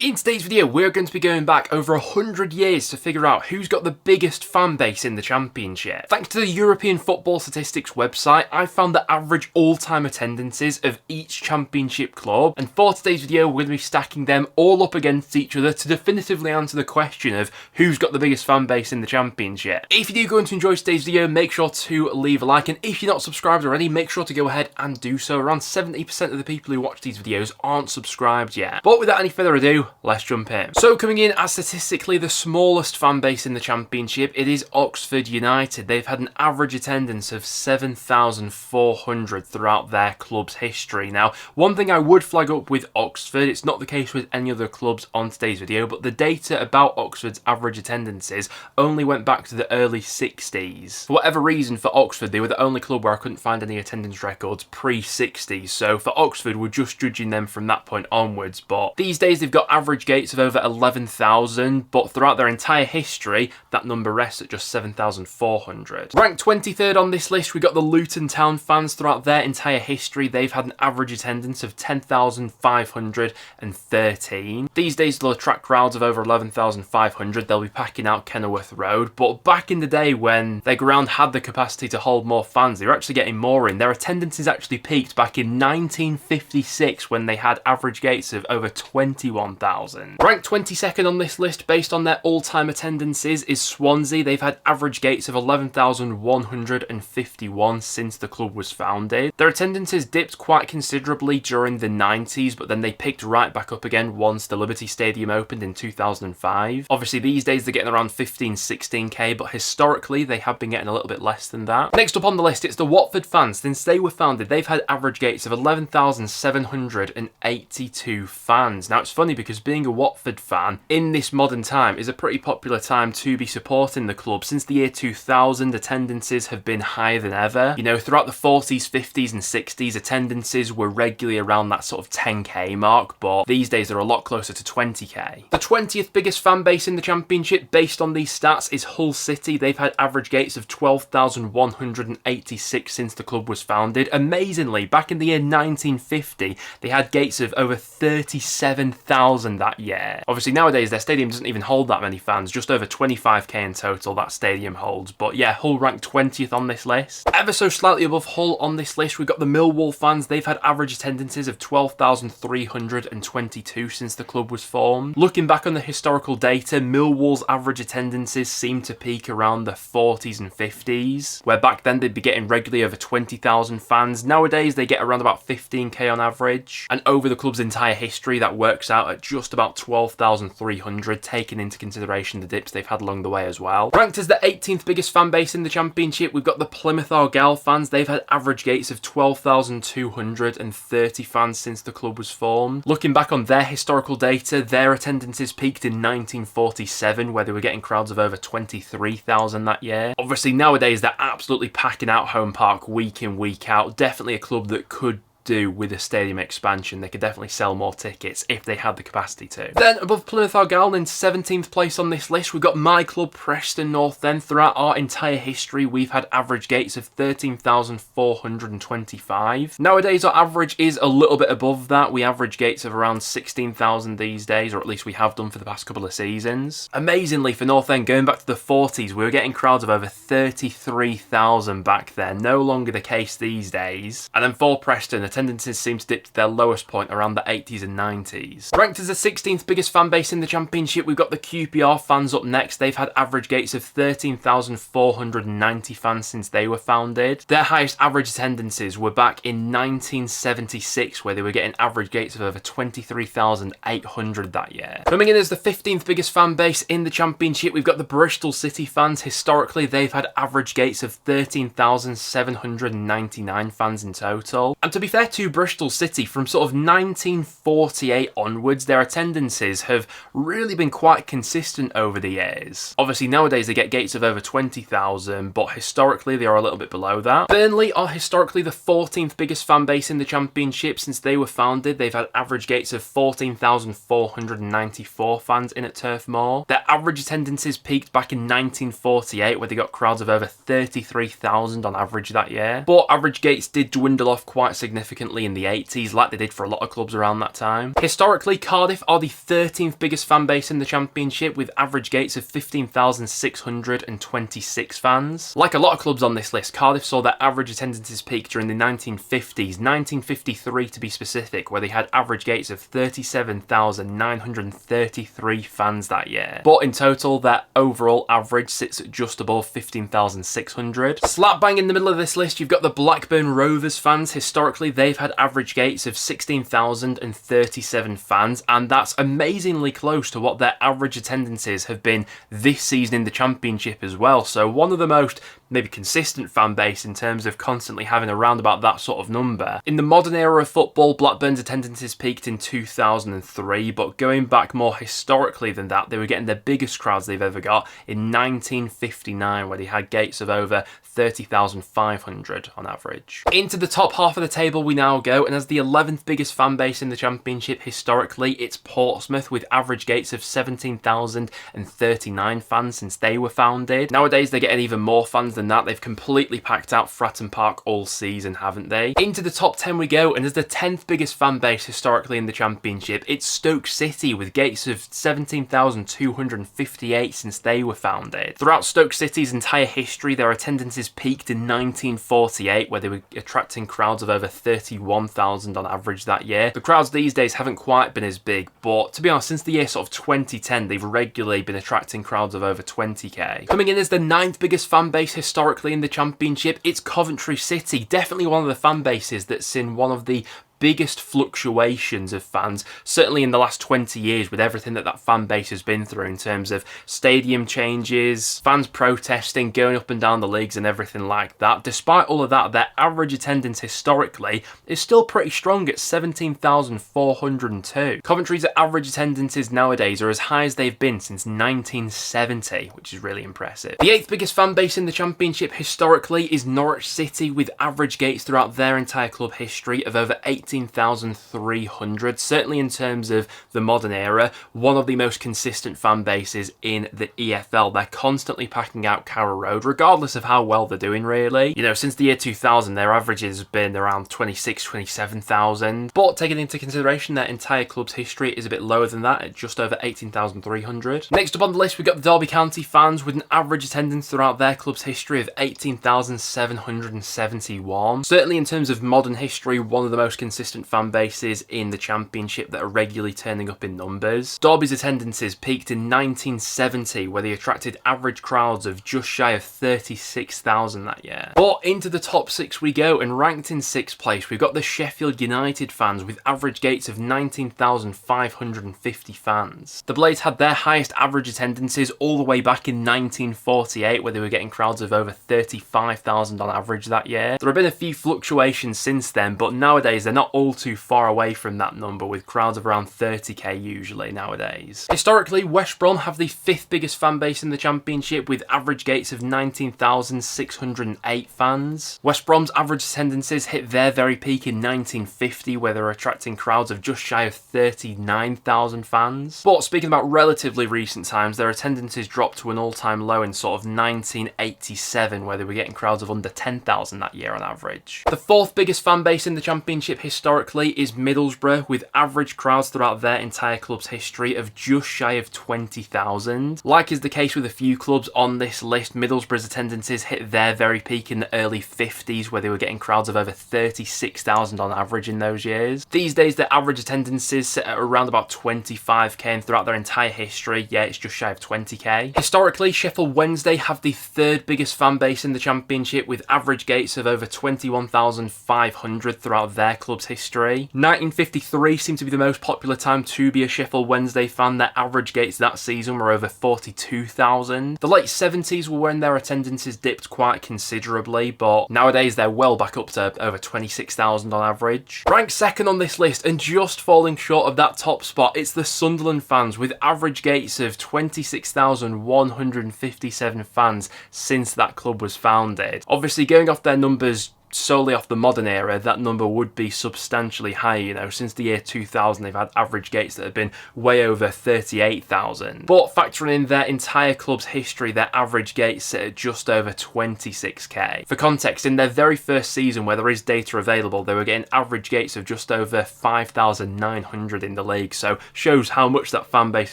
In today's video, we're going to be going back over 100 years to figure out who's got the biggest fan base in the Championship. Thanks to the European Football Statistics website, I found the average all-time attendances of each Championship club, and for today's video, we're going to be stacking them all up against each other to definitively answer the question of who's got the biggest fan base in the Championship. If you do go on to enjoy today's video, make sure to leave a like, and if you're not subscribed already, make sure to go ahead and do so. Around 70% of the people who watch these videos aren't subscribed yet. But without any further ado, let's jump in. So coming in as statistically the smallest fan base in the Championship, it is Oxford United. They've had an average attendance of 7,400 throughout their club's history. Now, one thing I would flag up with Oxford, it's not the case with any other clubs on today's video, but the data about Oxford's average attendances only went back to the early 60s. For whatever reason, for Oxford, they were the only club where I couldn't find any attendance records pre-60s. So for Oxford, we're just judging them from that point onwards. But these days, they've got average gates of over 11,000, but throughout their entire history, that number rests at just 7,400. Ranked 23rd on this list, we got the Luton Town fans. Throughout their entire history, they've had an average attendance of 10,513. These days, they'll attract crowds of over 11,500. They'll be packing out Kenilworth Road, but back in the day when their ground had the capacity to hold more fans, they were actually getting more in. Their attendances actually peaked back in 1956 when they had average gates of over 21,000. Ranked 22nd on this list based on their all-time attendances is Swansea. They've had average gates of 11,151 since the club was founded. Their attendances dipped quite considerably during the 90s, but then they picked right back up again once the Liberty Stadium opened in 2005. Obviously these days they're getting around 15-16k, but historically they have been getting a little bit less than that. Next up on the list, it's the Watford fans. Since they were founded, they've had average gates of 11,782 fans. Now it's funny because being a Watford fan in this modern time is a pretty popular time to be supporting the club. Since the year 2000, attendances have been higher than ever. You know, throughout the 40s, 50s and 60s, attendances were regularly around that sort of 10k mark, but these days they're a lot closer to 20k. The 20th biggest fan base in the Championship based on these stats is Hull City. They've had average gates of 12,186 since the club was founded. Amazingly, back in the year 1950, they had gates of over 37,000 that year. Obviously nowadays their stadium doesn't even hold that many fans, just over 25k in total that stadium holds. But yeah, Hull ranked 20th on this list. Ever so slightly above Hull on this list, we've got the Millwall fans. They've had average attendances of 12,322 since the club was formed. Looking back on the historical data, Millwall's average attendances seem to peak around the 40s and 50s, where back then they'd be getting regularly over 20,000 fans. Nowadays they get around about 15k on average, and over the club's entire history that works out at just about 12,300, taking into consideration the dips they've had along the way as well. Ranked as the 18th biggest fan base in the Championship, we've got the Plymouth Argyle fans. They've had average gates of 12,230 fans since the club was formed. Looking back on their historical data, their attendances peaked in 1947, where they were getting crowds of over 23,000 that year. Obviously nowadays they're absolutely packing out Home Park week in, week out. Definitely a club that could do with a stadium expansion. They could definitely sell more tickets if they had the capacity to. Then above Plymouth Argyle, in 17th place on this list, we've got my club Preston North End. Throughout our entire history, we've had average gates of 13,425. Nowadays our average is a little bit above that. We average gates of around 16,000 these days, or at least we have done for the past couple of seasons. Amazingly for North End, going back to the 40s, we were getting crowds of over 33,000 back then. No longer the case these days. And then for Preston, attendances seem to dip to their lowest point around the 80s and 90s. Ranked as the 16th biggest fan base in the Championship, we've got the QPR fans up next. They've had average gates of 13,490 fans since they were founded. Their highest average attendances were back in 1976, where they were getting average gates of over 23,800 that year. Coming in as the 15th biggest fan base in the Championship, we've got the Bristol City fans. Historically, they've had average gates of 13,799 fans in total. And to be fair to Bristol City, from sort of 1948 onwards, their attendances have really been quite consistent over the years. Obviously nowadays they get gates of over 20,000, but historically they are a little bit below that. Burnley are historically the 14th biggest fan base in the Championship. Since they were founded, they've had average gates of 14,494 fans in at Turf Moor. Their average attendances peaked back in 1948, where they got crowds of over 33,000 on average that year, but average gates did dwindle off quite significantly significantly in the 80s, like they did for a lot of clubs around that time. Historically, Cardiff are the 13th biggest fan base in the Championship, with average gates of 15,626 fans. Like a lot of clubs on this list, Cardiff saw their average attendances peak during the 1950s, 1953 to be specific, where they had average gates of 37,933 fans that year. But in total, their overall average sits at just above 15,600. Slap bang in the middle of this list, you've got the Blackburn Rovers fans. Historically, they've had average gates of 16,037 fans, and that's amazingly close to what their average attendances have been this season in the Championship as well. So one of the most maybe consistent fan base in terms of constantly having around about that sort of number. In the modern era of football, Blackburn's attendances peaked in 2003, but going back more historically than that, they were getting their biggest crowds they've ever got in 1959, where they had gates of over 30,500 on average. Into the top half of the table we now go, and as the 11th biggest fan base in the Championship historically, it's Portsmouth, with average gates of 17,039 fans since they were founded. Nowadays they're getting even more fans than that. They've completely packed out Fratton Park all season, haven't they? Into the top 10 we go, and as the 10th biggest fan base historically in the Championship, it's Stoke City, with gates of 17,258 since they were founded. Throughout Stoke City's entire history, their attendances peaked in 1948, where they were attracting crowds of over 31,000 on average that year. The crowds these days haven't quite been as big, but to be honest, since the year sort of 2010, they've regularly been attracting crowds of over 20k. Coming in as the 9th biggest fan base historically in the Championship, it's Coventry City. Definitely one of the fan bases that's seen one of the biggest fluctuations of fans, certainly in the last 20 years, with everything that fan base has been through in terms of stadium changes, fans protesting, going up and down the leagues and everything like that. Despite all of that, their average attendance historically is still pretty strong at 17,402. Coventry's average attendances nowadays are as high as they've been since 1970, which is really impressive. The 8th biggest fan base in the Championship historically is Norwich City, with average gates throughout their entire club history of over 18,300. Certainly in terms of the modern era, one of the most consistent fan bases in the EFL. They're constantly packing out Carrow Road, regardless of how well they're doing, really. You know, since the year 2000, their average has been around 26, 27,000. But taking into consideration their entire club's history is a bit lower than that, at just over 18,300. Next up on the list, we've got the Derby County fans, with an average attendance throughout their club's history of 18,771. Certainly in terms of modern history, one of the most consistent fan bases in the Championship that are regularly turning up in numbers. Derby's attendances peaked in 1970, where they attracted average crowds of just shy of 36,000 that year. But into the top 6 we go, and ranked in 6th place, we've got the Sheffield United fans, with average gates of 19,550 fans. The Blades had their highest average attendances all the way back in 1948, where they were getting crowds of over 35,000 on average that year. There have been a few fluctuations since then, but nowadays they're not all too far away from that number, with crowds of around 30k usually nowadays. Historically, West Brom have the 5th biggest fan base in the Championship, with average gates of 19,608 fans. West Brom's average attendances hit their very peak in 1950, where they were attracting crowds of just shy of 39,000 fans. But speaking about relatively recent times, their attendances dropped to an all-time low in sort of 1987, where they were getting crowds of under 10,000 that year on average. The 4th biggest fan base in the Championship historically is Middlesbrough, with average crowds throughout their entire club's history of just shy of 20,000. Like is the case with a few clubs on this list, Middlesbrough's attendances hit their very peak in the early 50s, where they were getting crowds of over 36,000 on average in those years. These days, their average attendances sit at around about 25k, and throughout their entire history, yeah, it's just shy of 20k. Historically, Sheffield Wednesday have the 3rd biggest fan base in the Championship, with average gates of over 21,500 throughout their club's history. 1953 seemed to be the most popular time to be a Sheffield Wednesday fan. Their average gates that season were over 42,000. The late 70s were when their attendances dipped quite considerably, but nowadays they're well back up to over 26,000 on average. Ranked 2nd on this list, and just falling short of that top spot, it's the Sunderland fans, with average gates of 26,157 fans since that club was founded. Obviously, going off their numbers solely off the modern era, that number would be substantially higher. You know, since the year 2000, they've had average gates that have been way over 38,000. But factoring in their entire club's history, their average gates sit at just over 26k. For context, in their very first season, where there is data available, they were getting average gates of just over 5,900 in the league, so shows how much that fan base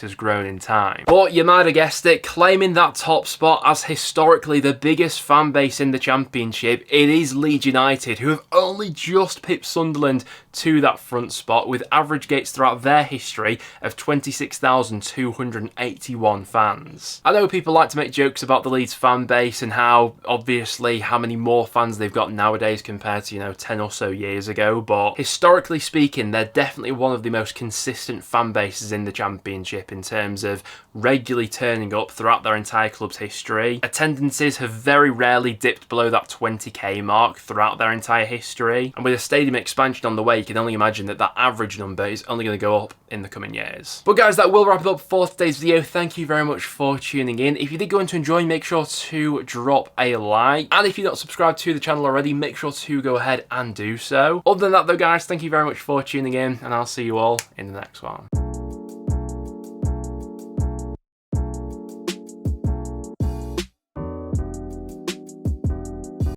has grown in time. But you might have guessed it, claiming that top spot as historically the biggest fan base in the Championship, it is Leeds United, who have only just pipped Sunderland to that front spot, with average gates throughout their history of 26,281 fans. I know people like to make jokes about the Leeds fan base and how many more fans they've got nowadays compared to, you know, 10 or so years ago, but historically speaking, they're definitely one of the most consistent fan bases in the Championship in terms of regularly turning up throughout their entire club's history. Attendances have very rarely dipped below that 20k mark throughout their entire history, and with a stadium expansion on the way, you can only imagine that that average number is only going to go up in the coming years. But guys, that will wrap it up for today's video. Thank you very much for tuning in. If you did go on to enjoy, make sure to drop a like, and if you're not subscribed to the channel already, make sure to go ahead and do so. Other than that though guys, thank you very much for tuning in, and I'll see you all in the next one.